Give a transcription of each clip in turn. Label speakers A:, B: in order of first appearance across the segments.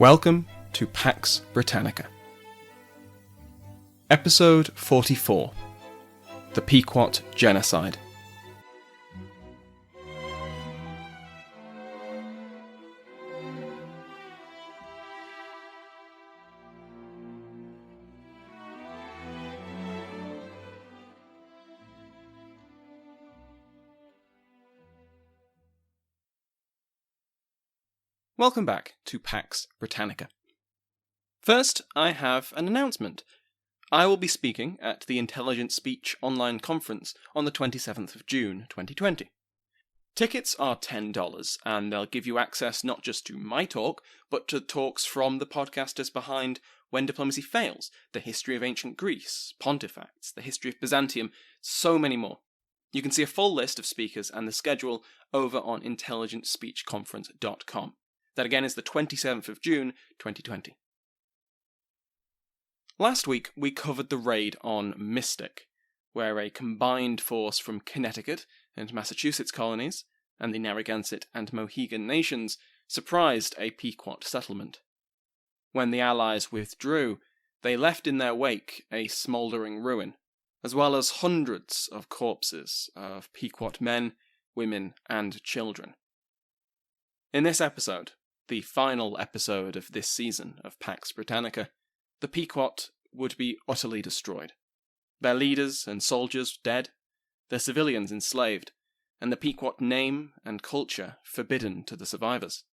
A: Welcome to Pax Britannica. Episode 44. The Pequot Genocide. Welcome back to Pax Britannica. First, I have an announcement. I will be speaking at the Intelligent Speech Online Conference on the 27th of June 2020. Tickets are $10, and they'll give you access not just to my talk, but to talks from the podcasters behind When Diplomacy Fails, the history of ancient Greece, Pontifex, the history of Byzantium, so many more. You can see a full list of speakers and the schedule over on intelligentspeechconference.com. That again is the 27th of June, 2020. Last week, we covered the raid on Mystic, where a combined force from Connecticut and Massachusetts colonies, and the Narragansett and Mohegan nations, surprised a Pequot settlement. When the Allies withdrew, they left in their wake a smouldering ruin, as well as hundreds of corpses of Pequot men, women, and children. In this episode, the final episode of this season of Pax Britannica, the Pequot would be utterly destroyed. Their leaders and soldiers dead, their civilians enslaved, and the Pequot name and culture forbidden to the survivors.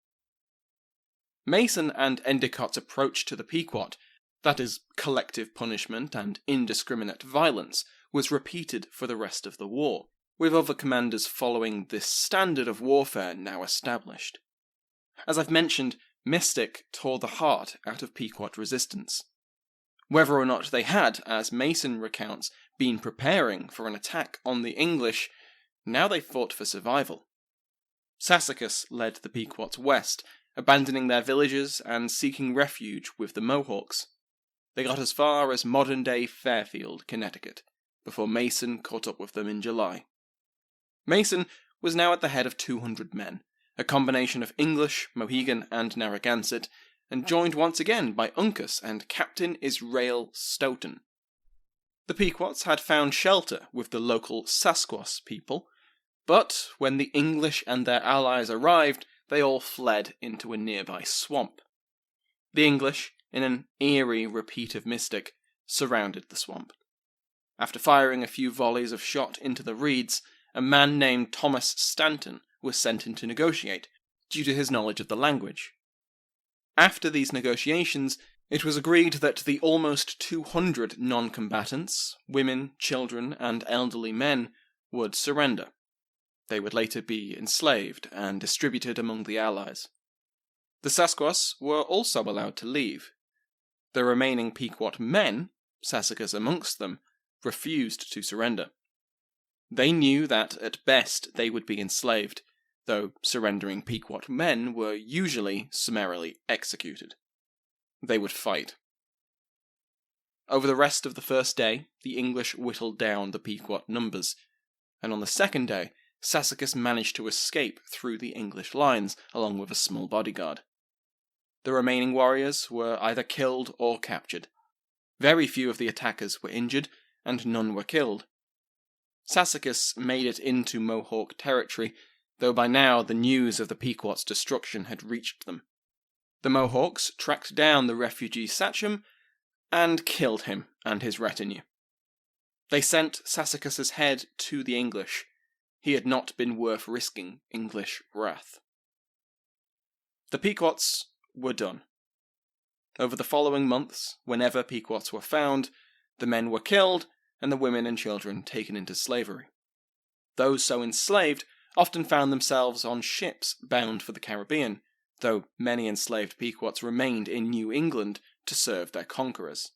A: Mason and Endicott's approach to the Pequot, that is, collective punishment and indiscriminate violence, was repeated for the rest of the war, with other commanders following this standard of warfare now established. As I've mentioned, Mystic tore the heart out of Pequot resistance. Whether or not they had, as Mason recounts, been preparing for an attack on the English, now they fought for survival. Sassacus led the Pequots west, abandoning their villages and seeking refuge with the Mohawks. They got as far as modern-day Fairfield, Connecticut, before Mason caught up with them in July. Mason was now at the head of 200 men, a combination of English, Mohegan, and Narragansett, and joined once again by Uncas and Captain Israel Stoughton. The Pequots had found shelter with the local Sasquatch people, but when the English and their allies arrived, they all fled into a nearby swamp. The English, in an eerie repeat of Mystic, surrounded the swamp. After firing a few volleys of shot into the reeds, a man named Thomas Stanton was sent in to negotiate, due to his knowledge of the language. After these negotiations, it was agreed that the almost 200 non-combatants, women, children, and elderly men, would surrender. They would later be enslaved and distributed among the Allies. The Sasquatch were also allowed to leave. The remaining Pequot men, Sassacus amongst them, refused to surrender. They knew that at best they would be enslaved, though surrendering Pequot men were usually summarily executed. They would fight. Over the rest of the first day, the English whittled down the Pequot numbers, and on the second day, Sassacus managed to escape through the English lines along with a small bodyguard. The remaining warriors were either killed or captured. Very few of the attackers were injured, and none were killed. Sassacus made it into Mohawk territory, though by now the news of the Pequot's destruction had reached them. The Mohawks tracked down the refugee sachem and killed him and his retinue. They sent Sassacus's head to the English. He had not been worth risking English wrath. The Pequots were done. Over the following months, whenever Pequots were found, the men were killed and the women and children taken into slavery. Those so enslaved often found themselves on ships bound for the Caribbean, though many enslaved Pequots remained in New England to serve their conquerors.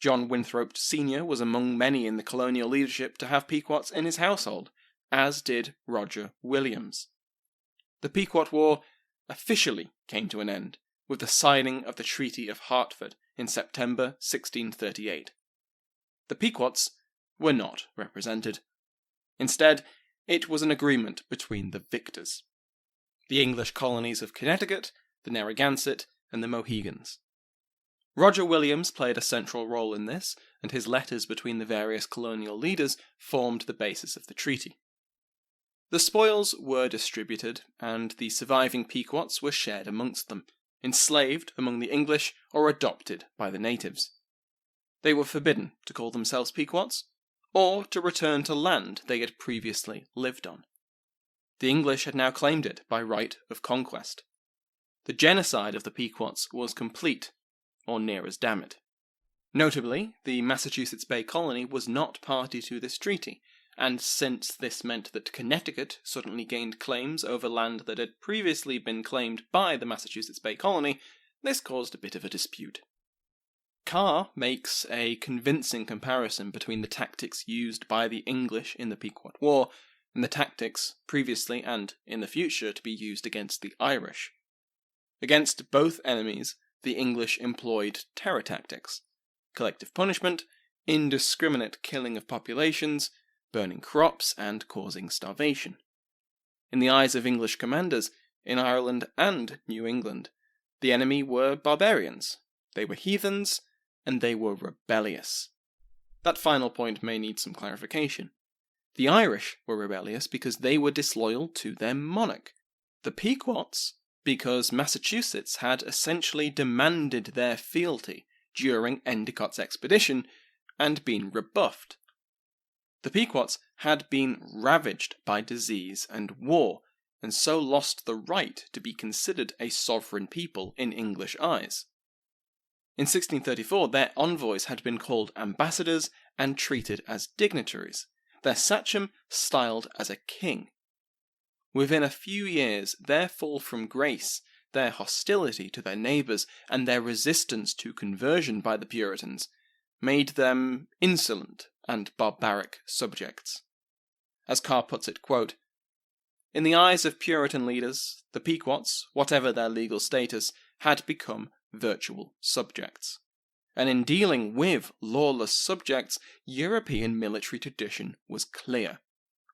A: John Winthrop Sr. was among many in the colonial leadership to have Pequots in his household, as did Roger Williams. The Pequot War officially came to an end with the signing of the Treaty of Hartford in September 1638. The Pequots were not represented. Instead, it was an agreement between the victors. The English colonies of Connecticut, the Narragansett, and the Mohegans. Roger Williams played a central role in this, and his letters between the various colonial leaders formed the basis of the treaty. The spoils were distributed, and the surviving Pequots were shared amongst them, enslaved among the English or adopted by the natives. They were forbidden to call themselves Pequots, or to return to land they had previously lived on. The English had now claimed it by right of conquest. The genocide of the Pequots was complete, or near as damn it. Notably, the Massachusetts Bay Colony was not party to this treaty, and since this meant that Connecticut suddenly gained claims over land that had previously been claimed by the Massachusetts Bay Colony, this caused a bit of a dispute. Karr makes a convincing comparison between the tactics used by the English in the Pequot War and the tactics previously and in the future to be used against the Irish. Against both enemies, the English employed terror tactics, collective punishment, indiscriminate killing of populations, burning crops, and causing starvation. In the eyes of English commanders, in Ireland and New England, the enemy were barbarians, they were heathens, and they were rebellious. That final point may need some clarification. The Irish were rebellious because they were disloyal to their monarch. The Pequots, because Massachusetts had essentially demanded their fealty during Endicott's expedition and been rebuffed. The Pequots had been ravaged by disease and war, and so lost the right to be considered a sovereign people in English eyes. In 1634, their envoys had been called ambassadors and treated as dignitaries, their sachem styled as a king. Within a few years, their fall from grace, their hostility to their neighbours, and their resistance to conversion by the Puritans made them insolent and barbaric subjects. As Karr puts it, quote, "In the eyes of Puritan leaders, the Pequots, whatever their legal status, had become virtual subjects. And in dealing with lawless subjects, European military tradition was clear.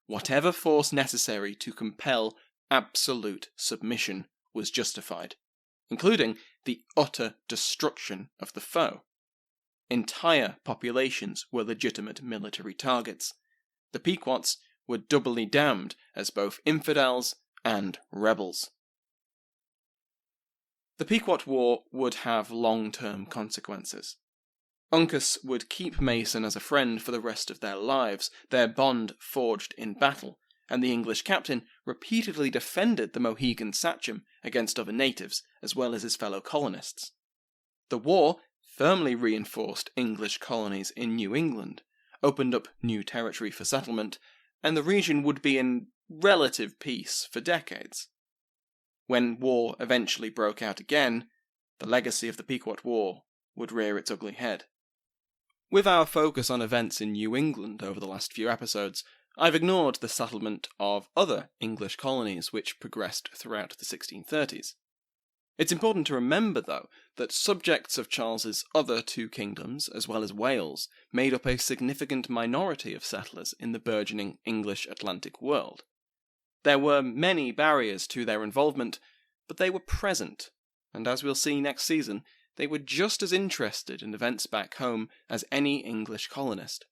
A: Whatever force necessary to compel absolute submission was justified, including the utter destruction of the foe. Entire populations were legitimate military targets. The Pequots were doubly damned as both infidels and rebels." The Pequot War would have long-term consequences. Uncas would keep Mason as a friend for the rest of their lives, their bond forged in battle, and the English captain repeatedly defended the Mohegan sachem against other natives, as well as his fellow colonists. The war firmly reinforced English colonies in New England, opened up new territory for settlement, and the region would be in relative peace for decades. When war eventually broke out again, the legacy of the Pequot War would rear its ugly head. With our focus on events in New England over the last few episodes, I've ignored the settlement of other English colonies which progressed throughout the 1630s. It's important to remember, though, that subjects of Charles's other two kingdoms, as well as Wales, made up a significant minority of settlers in the burgeoning English Atlantic world. There were many barriers to their involvement, but they were present, and as we'll see next season, they were just as interested in events back home as any English colonist.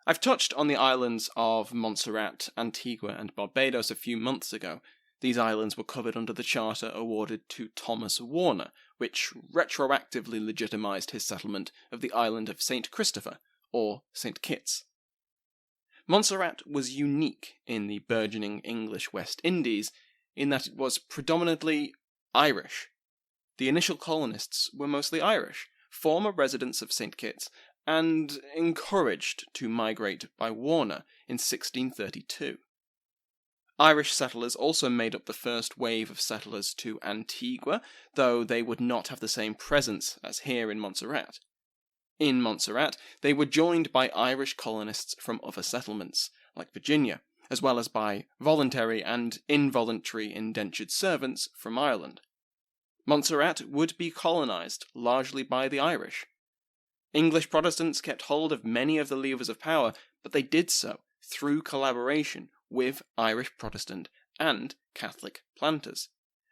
A: I've touched on the islands of Montserrat, Antigua, and Barbados a few months ago. These islands were covered under the charter awarded to Thomas Warner, which retroactively legitimised his settlement of the island of St. Christopher, or St. Kitts. Montserrat was unique in the burgeoning English West Indies in that it was predominantly Irish. The initial colonists were mostly Irish, former residents of St. Kitts, and encouraged to migrate by Warner in 1632. Irish settlers also made up the first wave of settlers to Antigua, though they would not have the same presence as here in Montserrat. In Montserrat, they were joined by Irish colonists from other settlements, like Virginia, as well as by voluntary and involuntary indentured servants from Ireland. Montserrat would be colonised largely by the Irish. English Protestants kept hold of many of the levers of power, but they did so through collaboration with Irish Protestant and Catholic planters,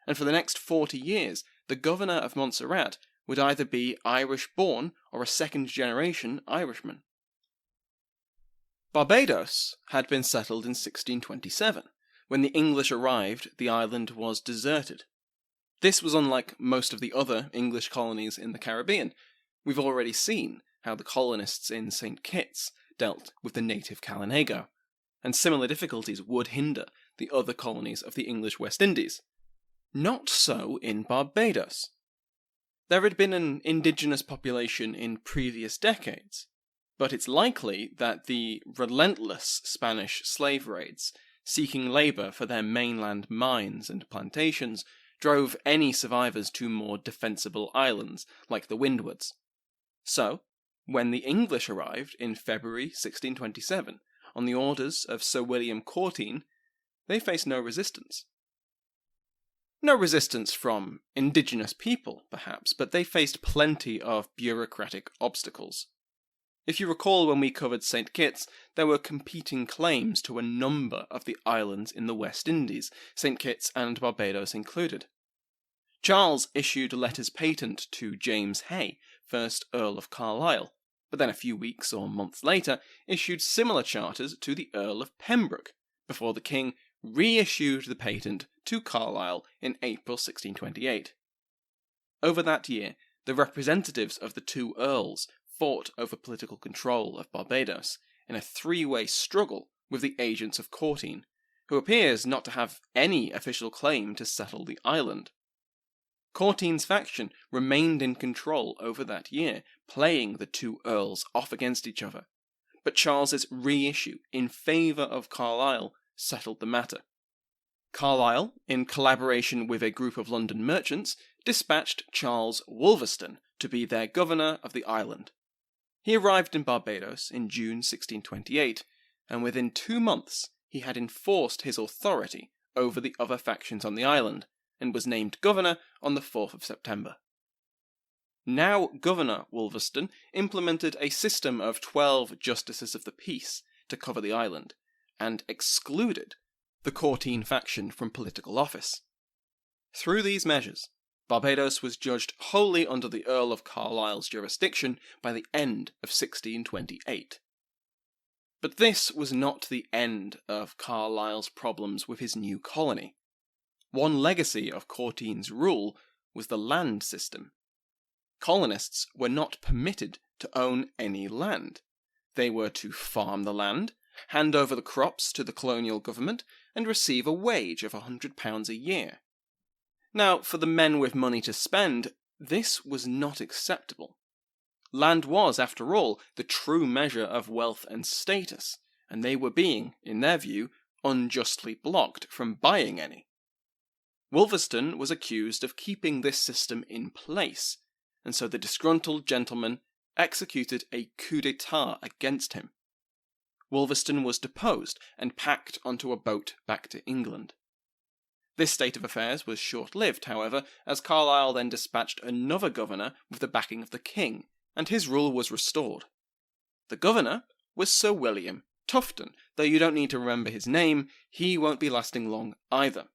A: and for the next 40 years the governor of Montserrat would either be Irish-born or a second-generation Irishman. Barbados had been settled in 1627. When the English arrived, the island was deserted. This was unlike most of the other English colonies in the Caribbean. We've already seen how the colonists in St. Kitts dealt with the native Kalinago, and similar difficulties would hinder the other colonies of the English West Indies. Not so in Barbados. There had been an indigenous population in previous decades, but it's likely that the relentless Spanish slave raids, seeking labour for their mainland mines and plantations, drove any survivors to more defensible islands like the Windwards. So, when the English arrived in February 1627, on the orders of Sir William Courtine, they faced no resistance. No resistance from indigenous people, perhaps, but they faced plenty of bureaucratic obstacles. If you recall when we covered St. Kitts, there were competing claims to a number of the islands in the West Indies, St. Kitts and Barbados included. Charles issued letters patent to James Hay, 1st Earl of Carlisle, but then a few weeks or months later issued similar charters to the Earl of Pembroke, before the king reissued the patent to Carlisle in April 1628. Over that year, the representatives of the two earls fought over political control of Barbados in a three-way struggle with the agents of Courtine, who appears not to have any official claim to settle the island. Courtine's faction remained in control over that year, playing the two earls off against each other, but Charles's reissue in favour of Carlisle settled the matter. Carlisle, in collaboration with a group of London merchants, dispatched Charles Wolverston to be their governor of the island. He arrived in Barbados in June 1628, and within 2 months he had enforced his authority over the other factions on the island, and was named governor on the 4th of September. Now Governor Wolverston implemented a system of 12 justices of the peace to cover the island, and excluded the Courtine faction from political office. Through these measures, Barbados was judged wholly under the Earl of Carlisle's jurisdiction by the end of 1628. But this was not the end of Carlisle's problems with his new colony. One legacy of Courtine's rule was the land system. Colonists were not permitted to own any land. They were to farm the land, hand over the crops to the colonial government, and receive a wage of £100 a year. Now, for the men with money to spend, this was not acceptable. Land was, after all, the true measure of wealth and status, and they were being, in their view, unjustly blocked from buying any. Wolverston was accused of keeping this system in place, and so the disgruntled gentleman executed a coup d'etat against him. Wolverston was deposed and packed onto a boat back to England. This state of affairs was short-lived, however, as Carlisle then dispatched another governor with the backing of the king, and his rule was restored. The governor was Sir William Tufton, though you don't need to remember his name, he won't be lasting long either.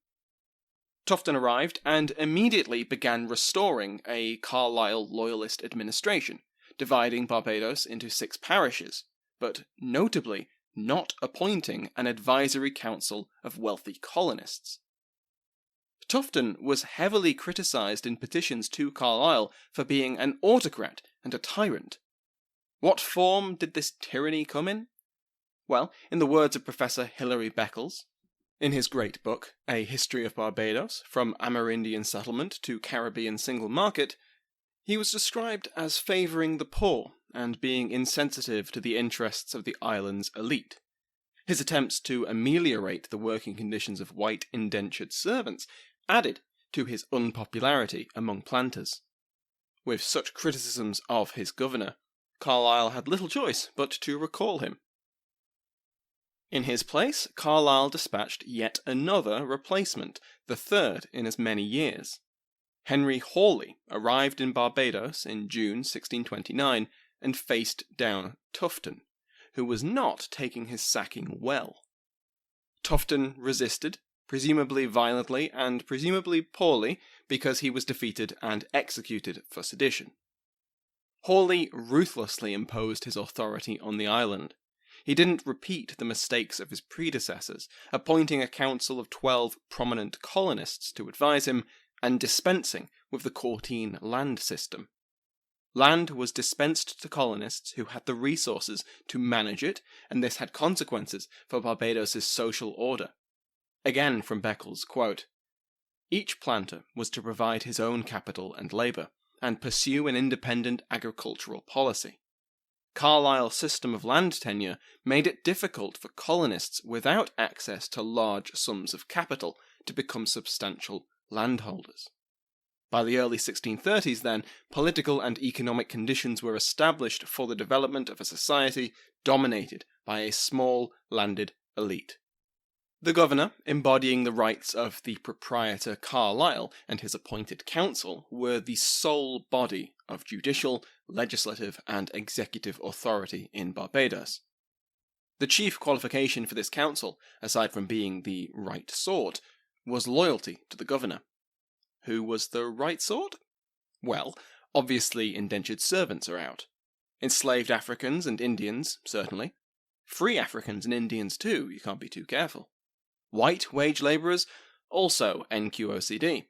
A: Tufton arrived and immediately began restoring a Carlisle loyalist administration, dividing Barbados into 6 parishes, but notably not appointing an advisory council of wealthy colonists. Tufton was heavily criticised in petitions to Carlisle for being an autocrat and a tyrant. What form did this tyranny come in? Well, in the words of Professor Hilary Beckles, in his great book, A History of Barbados, From Amerindian Settlement to Caribbean Single Market, he was described as favouring the poor and being insensitive to the interests of the island's elite. His attempts to ameliorate the working conditions of white indentured servants added to his unpopularity among planters. With such criticisms of his governor, Carlisle had little choice but to recall him. In his place, Carlisle dispatched yet another replacement, the third in as many years. Henry Hawley arrived in Barbados in June 1629 and faced down Tufton, who was not taking his sacking well. Tufton resisted, presumably violently and presumably poorly because he was defeated and executed for sedition. Hawley ruthlessly imposed his authority on the island. He didn't repeat the mistakes of his predecessors, appointing a council of 12 prominent colonists to advise him and dispensing with the courtine land system. Land was dispensed to colonists who had the resources to manage it, and this had consequences for Barbados' social order. Again from Beckles, quote, "Each planter was to provide his own capital and labour, and pursue an independent agricultural policy. Carlisle's system of land tenure made it difficult for colonists without access to large sums of capital to become substantial landholders." By the early 1630s, then, political and economic conditions were established for the development of a society dominated by a small landed elite. The governor, embodying the rights of the proprietor Carlisle and his appointed council, were the sole body of judicial, legislative, and executive authority in Barbados. The chief qualification for this council, aside from being the right sort, was loyalty to the governor. Who was the right sort? Well, obviously indentured servants are out. Enslaved Africans and Indians, certainly. Free Africans and Indians too, you can't be too careful. White wage labourers, also NQOCD.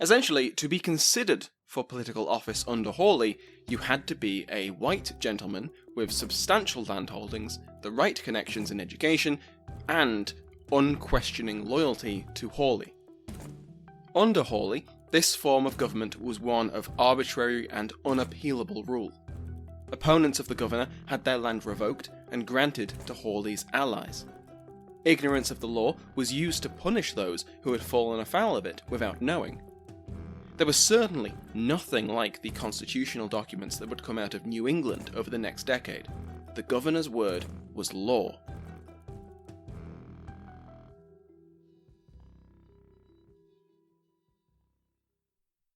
A: Essentially, to be considered for political office under Hawley, you had to be a white gentleman with substantial landholdings, the right connections in education, and unquestioning loyalty to Hawley. Under Hawley, this form of government was one of arbitrary and unappealable rule. Opponents of the governor had their land revoked and granted to Hawley's allies. Ignorance of the law was used to punish those who had fallen afoul of it without knowing. There was certainly nothing like the constitutional documents that would come out of New England over the next decade. The governor's word was law.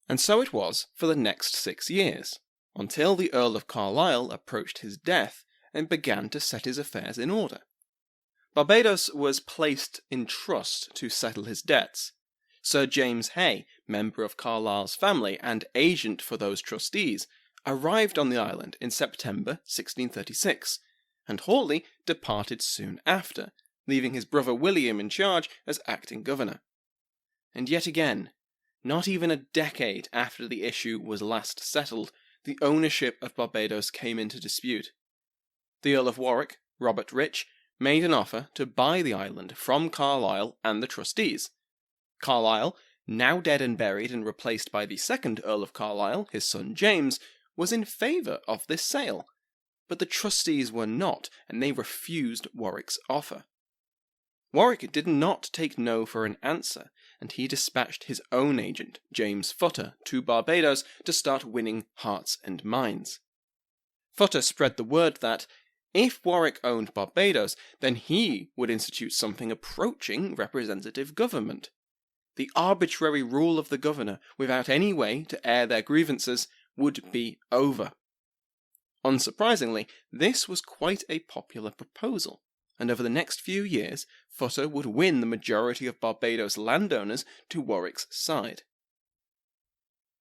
A: And so it was for the next 6 years, until the Earl of Carlisle approached his death and began to set his affairs in order. Barbados was placed in trust to settle his debts. Sir James Hay, member of Carlisle's family and agent for those trustees, arrived on the island in September 1636, and Hawley departed soon after, leaving his brother William in charge as acting governor. And yet again, not even a decade after the issue was last settled, the ownership of Barbados came into dispute. The Earl of Warwick, Robert Rich, made an offer to buy the island from Carlisle and the trustees. Carlisle, now dead and buried and replaced by the second Earl of Carlisle, his son James, was in favour of this sale, but the trustees were not, and they refused Warwick's offer. Warwick did not take no for an answer, and he dispatched his own agent, James Futter, to Barbados to start winning hearts and minds. Futter spread the word that, if Warwick owned Barbados, then he would institute something approaching representative government. The arbitrary rule of the governor, without any way to air their grievances, would be over. Unsurprisingly, this was quite a popular proposal, and over the next few years, Futter would win the majority of Barbados landowners to Warwick's side.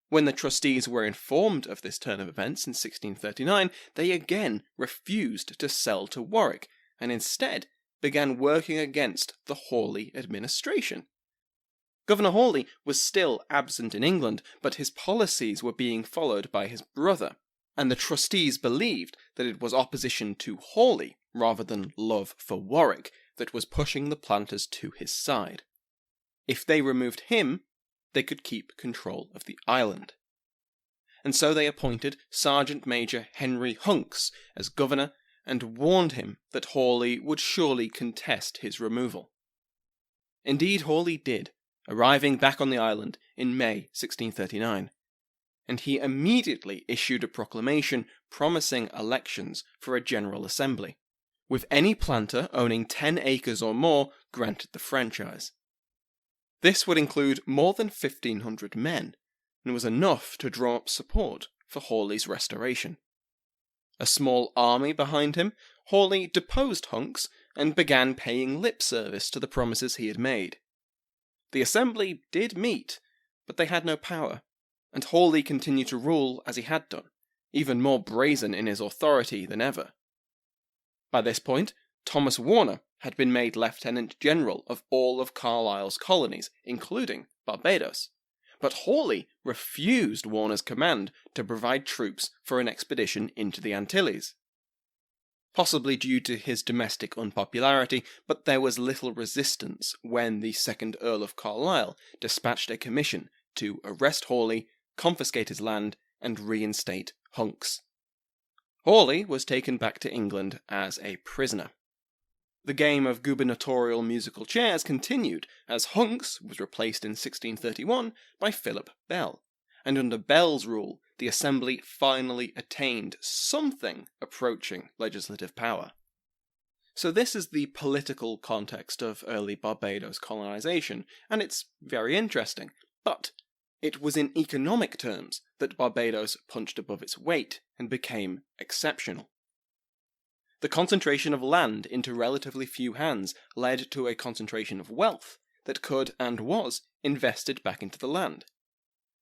A: When the trustees were informed of this turn of events in 1639, they again refused to sell to Warwick, and instead began working against the Hawley administration. Governor Hawley was still absent in England, but his policies were being followed by his brother, and the trustees believed that it was opposition to Hawley, rather than love for Warwick, that was pushing the planters to his side. If they removed him, they could keep control of the island. And so they appointed Sergeant Major Henry Hunks as governor and warned him that Hawley would surely contest his removal. Indeed, Hawley did, arriving back on the island in May 1639, and he immediately issued a proclamation promising elections for a General Assembly, with any planter owning 10 acres or more granted the franchise. This would include more than 1,500 men, and was enough to draw up support for Hawley's restoration. A small army behind him, Hawley deposed Hunks and began paying lip service to the promises he had made. The Assembly did meet, but they had no power, and Hawley continued to rule as he had done, even more brazen in his authority than ever. By this point, Thomas Warner had been made Lieutenant General of all of Carlisle's colonies, including Barbados, but Hawley refused Warner's command to provide troops for an expedition into the Antilles. Possibly due to his domestic unpopularity, but there was little resistance when the 2nd Earl of Carlisle dispatched a commission to arrest Hawley, confiscate his land, and reinstate Hunks. Hawley was taken back to England as a prisoner. The game of gubernatorial musical chairs continued, as Hunks was replaced in 1631 by Philip Bell, and under Bell's rule, the Assembly finally attained something approaching legislative power. So this is the political context of early Barbados colonization, and it's very interesting, but it was in economic terms that Barbados punched above its weight and became exceptional. The concentration of land into relatively few hands led to a concentration of wealth that could and was invested back into the land.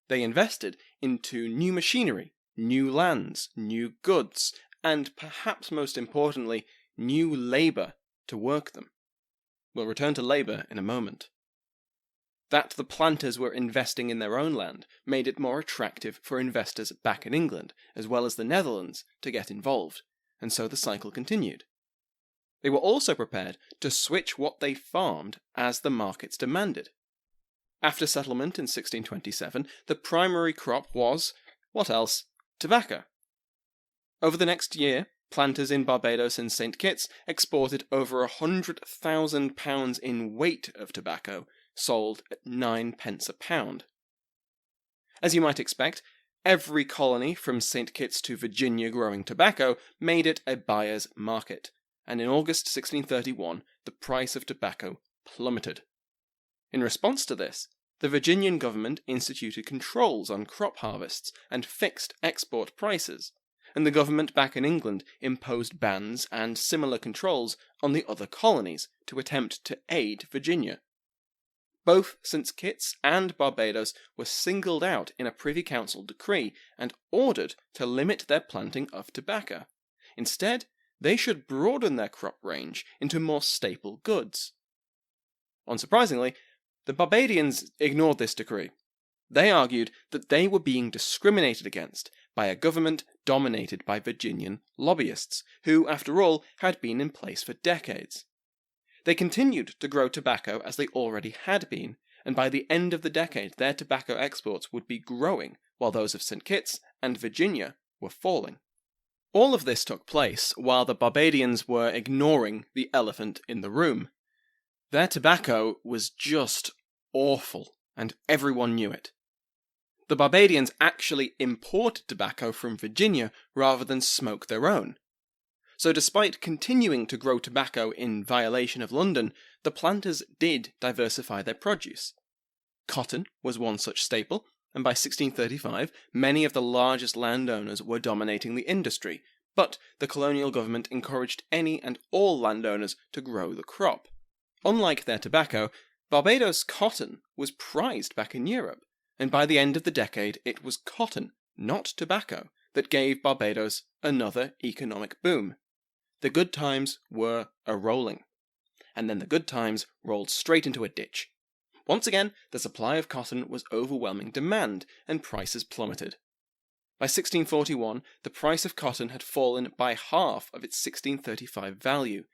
A: They invested into new machinery, new lands, new goods, and perhaps most importantly, new labour to work them. We'll return to labour in a moment. That the planters were investing in their own land made it more attractive for investors back in England, as well as the Netherlands, to get involved, and so the cycle continued. They were also prepared to switch what they farmed as the markets demanded. After settlement in 1627, the primary crop was, what else? Tobacco. Over the next year, planters in Barbados and St. Kitts exported over £100,000 in weight of tobacco, sold at 9p a pound. As you might expect, every colony from St. Kitts to Virginia growing tobacco made it a buyer's market, and in August 1631, the price of tobacco plummeted. In response to this, the Virginian government instituted controls on crop harvests and fixed export prices, and the government back in England imposed bans and similar controls on the other colonies to attempt to aid Virginia. Both St. Kitts and Barbados were singled out in a Privy Council decree and ordered to limit their planting of tobacco. Instead, they should broaden their crop range into more staple goods. Unsurprisingly, the Barbadians ignored this decree. They argued that they were being discriminated against by a government dominated by Virginian lobbyists, who, after all, had been in place for decades. They continued to grow tobacco as they already had been, and by the end of the decade their tobacco exports would be growing, while those of St. Kitts and Virginia were falling. All of this took place while the Barbadians were ignoring the elephant in the room. Their tobacco was just awful, and everyone knew it. The Barbadians actually imported tobacco from Virginia rather than smoke their own. So despite continuing to grow tobacco in violation of London, the planters did diversify their produce. Cotton was one such staple, and by 1635 many of the largest landowners were dominating the industry, but the colonial government encouraged any and all landowners to grow the crop. Unlike their tobacco, Barbados' cotton was prized back in Europe, and by the end of the decade it was cotton, not tobacco, that gave Barbados another economic boom. The good times were a-rolling, and then the good times rolled straight into a ditch. Once again, the supply of cotton was overwhelming demand, and prices plummeted. By 1641, the price of cotton had fallen by half of its 1635 value,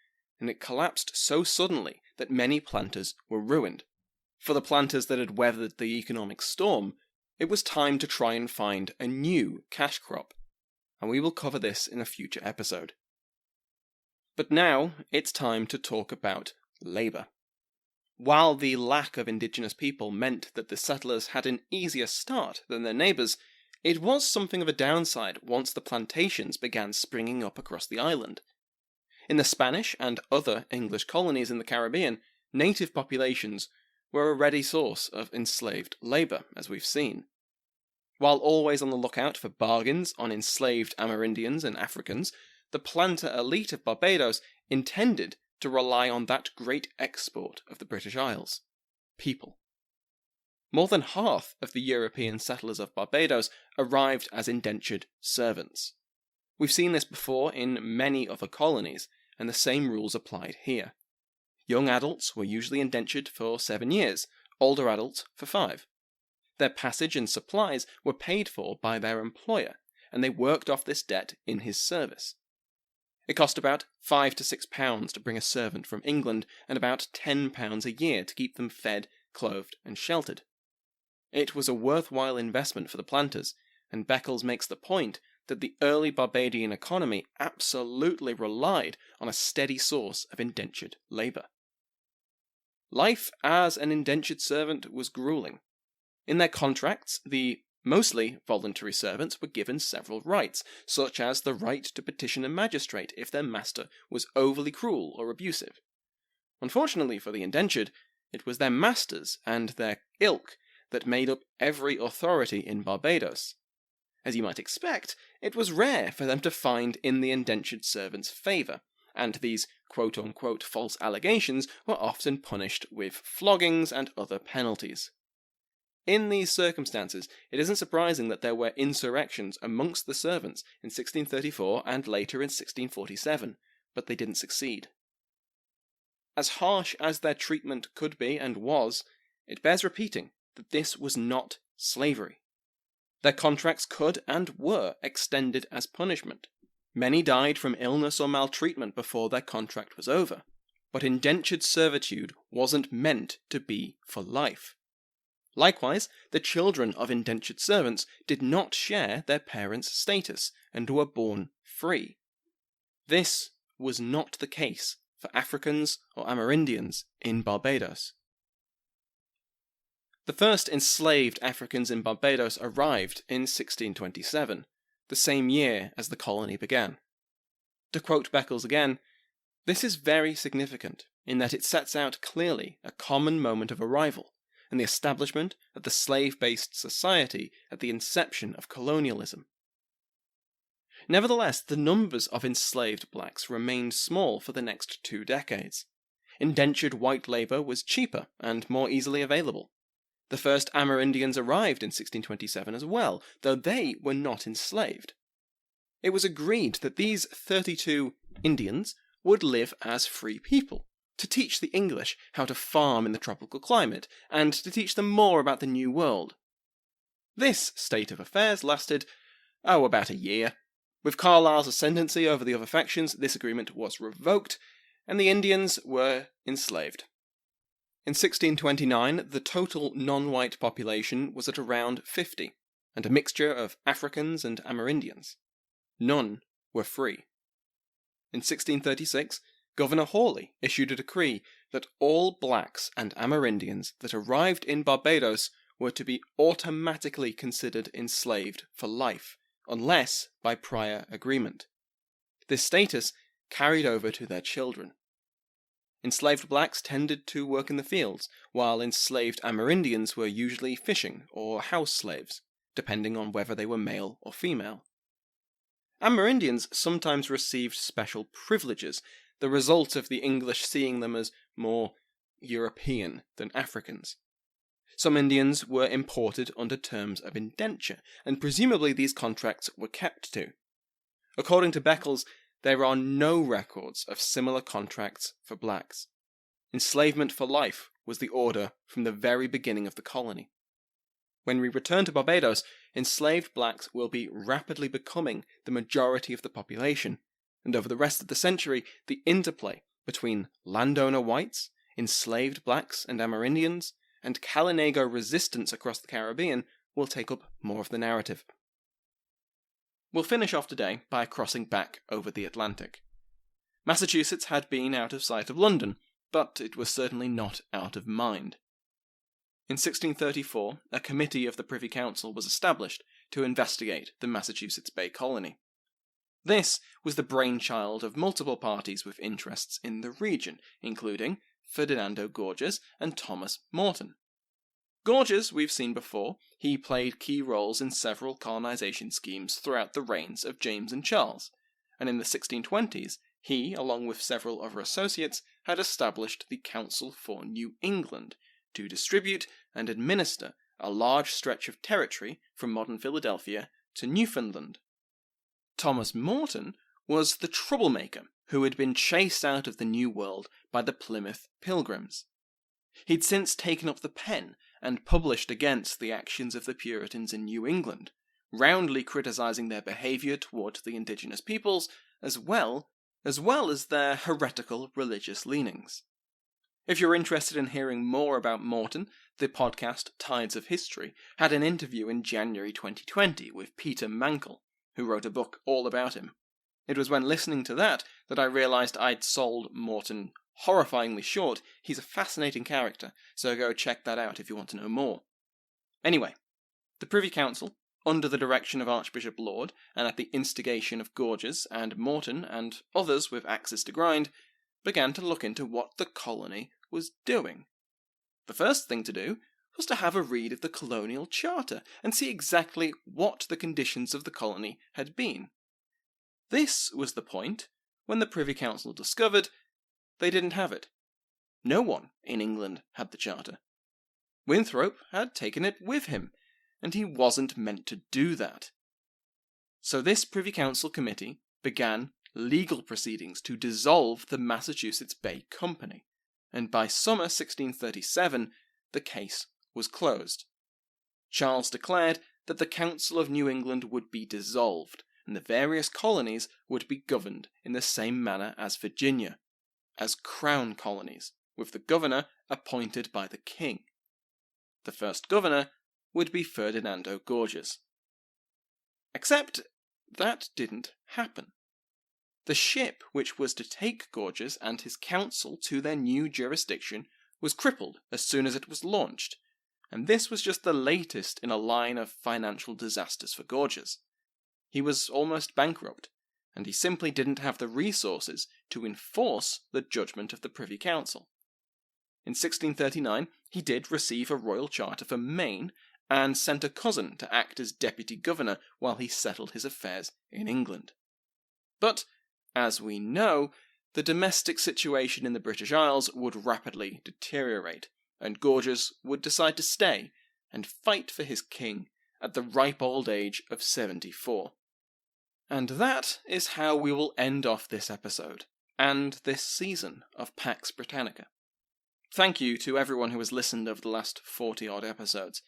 A: and it collapsed so suddenly that many planters were ruined. For the planters that had weathered the economic storm, it was time to try and find a new cash crop, and we will cover this in a future episode. But now, it's time to talk about labour. While the lack of indigenous people meant that the settlers had an easier start than their neighbours, it was something of a downside once the plantations began springing up across the island. In the Spanish and other English colonies in the Caribbean, native populations were a ready source of enslaved labour, as we've seen. While always on the lookout for bargains on enslaved Amerindians and Africans, the planter elite of Barbados intended to rely on that great export of the British Isles: people. more than half of the European settlers of Barbados arrived as indentured servants. We've seen this before in many other colonies, and the same rules applied here. Young adults were usually indentured for 7 years, older adults for 5. Their passage and supplies were paid for by their employer, and they worked off this debt in his service. It cost about £5 to £6 to bring a servant from England, and about £10 a year to keep them fed, clothed, and sheltered. It was a worthwhile investment for the planters, and Beckles makes the point that the early Barbadian economy absolutely relied on a steady source of indentured labour. Life as an indentured servant was grueling. In their contracts, the mostly voluntary servants were given several rights, such as the right to petition a magistrate if their master was overly cruel or abusive. Unfortunately for the indentured, it was their masters and their ilk that made up every authority in Barbados. As you might expect, it was rare for them to find in the indentured servants' favour, and these quote-unquote false allegations were often punished with floggings and other penalties. In these circumstances, it isn't surprising that there were insurrections amongst the servants in 1634 and later in 1647, but they didn't succeed. As harsh as their treatment could be and was, it bears repeating that this was not slavery. Their contracts could and were extended as punishment. Many died from illness or maltreatment before their contract was over, but indentured servitude wasn't meant to be for life. Likewise, the children of indentured servants did not share their parents' status and were born free. This was not the case for Africans or Amerindians in Barbados. The first enslaved Africans in Barbados arrived in 1627, the same year as the colony began. To quote Beckles again, "This is very significant in that it sets out clearly a common moment of arrival and the establishment of the slave-based society at the inception of colonialism." Nevertheless, the numbers of enslaved blacks remained small for the next 2 decades. Indentured white labour was cheaper and more easily available. The first Amerindians arrived in 1627 as well, though they were not enslaved. It was agreed that these 32 Indians would live as free people, to teach the English how to farm in the tropical climate, and to teach them more about the New World. This state of affairs lasted, about a year. With Carlisle's ascendancy over the other factions, this agreement was revoked, and the Indians were enslaved. In 1629, the total non-white population was at around 50, and a mixture of Africans and Amerindians. None were free. In 1636, Governor Hawley issued a decree that all blacks and Amerindians that arrived in Barbados were to be automatically considered enslaved for life, unless by prior agreement. This status carried over to their children. Enslaved blacks tended to work in the fields, while enslaved Amerindians were usually fishing or house slaves, depending on whether they were male or female. Amerindians sometimes received special privileges, the result of the English seeing them as more European than Africans. Some Indians were imported under terms of indenture, and presumably these contracts were kept to. According to Beckles, there are no records of similar contracts for blacks. Enslavement for life was the order from the very beginning of the colony. When we return to Barbados, enslaved blacks will be rapidly becoming the majority of the population, and over the rest of the century, the interplay between landowner whites, enslaved blacks and Amerindians, and Kalinago resistance across the Caribbean will take up more of the narrative. We'll finish off today by crossing back over the Atlantic. Massachusetts had been out of sight of London, but it was certainly not out of mind. In 1634, a committee of the Privy Council was established to investigate the Massachusetts Bay Colony. This was the brainchild of multiple parties with interests in the region, including Ferdinando Gorges and Thomas Morton. Gorges, we've seen before, he played key roles in several colonization schemes throughout the reigns of James and Charles, and in the 1620s, he, along with several other associates, had established the Council for New England to distribute and administer a large stretch of territory from modern Philadelphia to Newfoundland. Thomas Morton was the troublemaker who had been chased out of the New World by the Plymouth Pilgrims. He'd since taken up the pen and published against the actions of the Puritans in New England, roundly criticising their behaviour towards the indigenous peoples, as well as their heretical religious leanings. If you're interested in hearing more about Morton, the podcast Tides of History had an interview in January 2020 with Peter Mankell, who wrote a book all about him. It was when listening to that I realised I'd sold Morton horrifyingly short. He's a fascinating character, so go check that out if you want to know more. Anyway, the Privy Council, under the direction of Archbishop Laud, and at the instigation of Gorges and Morton and others with axes to grind, began to look into what the colony was doing. The first thing to do was to have a read of the Colonial Charter and see exactly what the conditions of the colony had been. This was the point when the Privy Council discovered they didn't have it. No one in England had the Charter. Winthrop had taken it with him, and he wasn't meant to do that. So this Privy Council committee began legal proceedings to dissolve the Massachusetts Bay Company, and by summer 1637 the case was closed. Charles declared that the Council of New England would be dissolved, and the various colonies would be governed in the same manner as Virginia, as crown colonies, with the governor appointed by the king. The first governor would be Ferdinando Gorges. Except that didn't happen. The ship which was to take Gorges and his council to their new jurisdiction was crippled as soon as it was launched, and this was just the latest in a line of financial disasters for Gorges. He was almost bankrupt, and he simply didn't have the resources to enforce the judgment of the Privy Council. In 1639, he did receive a royal charter for Maine, and sent a cousin to act as deputy governor while he settled his affairs in England. But, as we know, the domestic situation in the British Isles would rapidly deteriorate, and Gorges would decide to stay and fight for his king at the ripe old age of 74. And that is how we will end off this episode, and this season of Pax Britannica. Thank you to everyone who has listened over the last 40-odd episodes.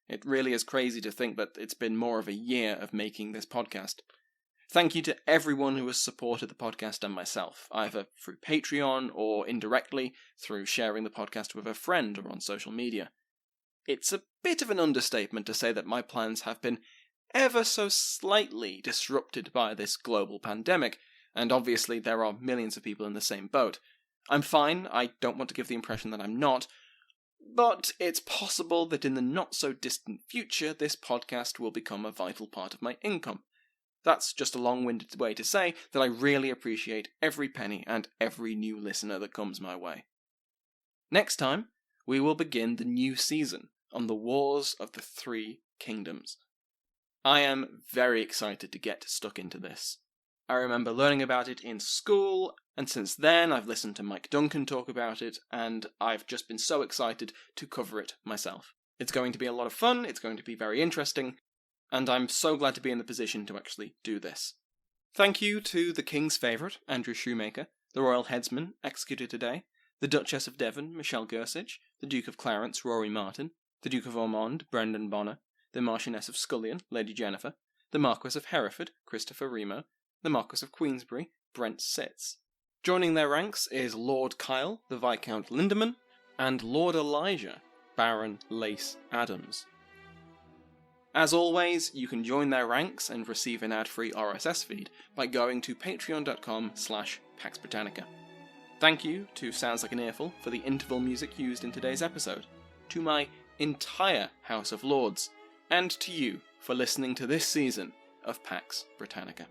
A: It really is crazy to think that it's been more of a year of making this podcast. Thank you to everyone who has supported the podcast and myself, either through Patreon or indirectly through sharing the podcast with a friend or on social media. It's a bit of an understatement to say that my plans have been ever so slightly disrupted by this global pandemic, and obviously there are millions of people in the same boat. I'm fine, I don't want to give the impression that I'm not, but it's possible that in the not-so-distant future this podcast will become a vital part of my income. That's just a long-winded way to say that I really appreciate every penny and every new listener that comes my way. Next time, we will begin the new season on the Wars of the Three Kingdoms. I am very excited to get stuck into this. I remember learning about it in school, and since then I've listened to Mike Duncan talk about it, and I've just been so excited to cover it myself. It's going to be a lot of fun, it's going to be very interesting, and I'm so glad to be in the position to actually do this. Thank you to the King's favourite, Andrew Shoemaker, the Royal Headsman, executed today, the Duchess of Devon, Michelle Gersich, the Duke of Clarence, Rory Martin, the Duke of Ormond, Brendan Bonner, the Marchioness of Scullion, Lady Jennifer, the Marquess of Hereford, Christopher Remo, the Marquess of Queensberry, Brent Sitz. Joining their ranks is Lord Kyle, the Viscount Lindeman, and Lord Elijah, Baron Lace Adams. As always, you can join their ranks and receive an ad-free RSS feed by going to patreon.com/Pax Britannica. Thank you to Sounds Like an Earful for the interval music used in today's episode, to my entire House of Lords, and to you for listening to this season of Pax Britannica.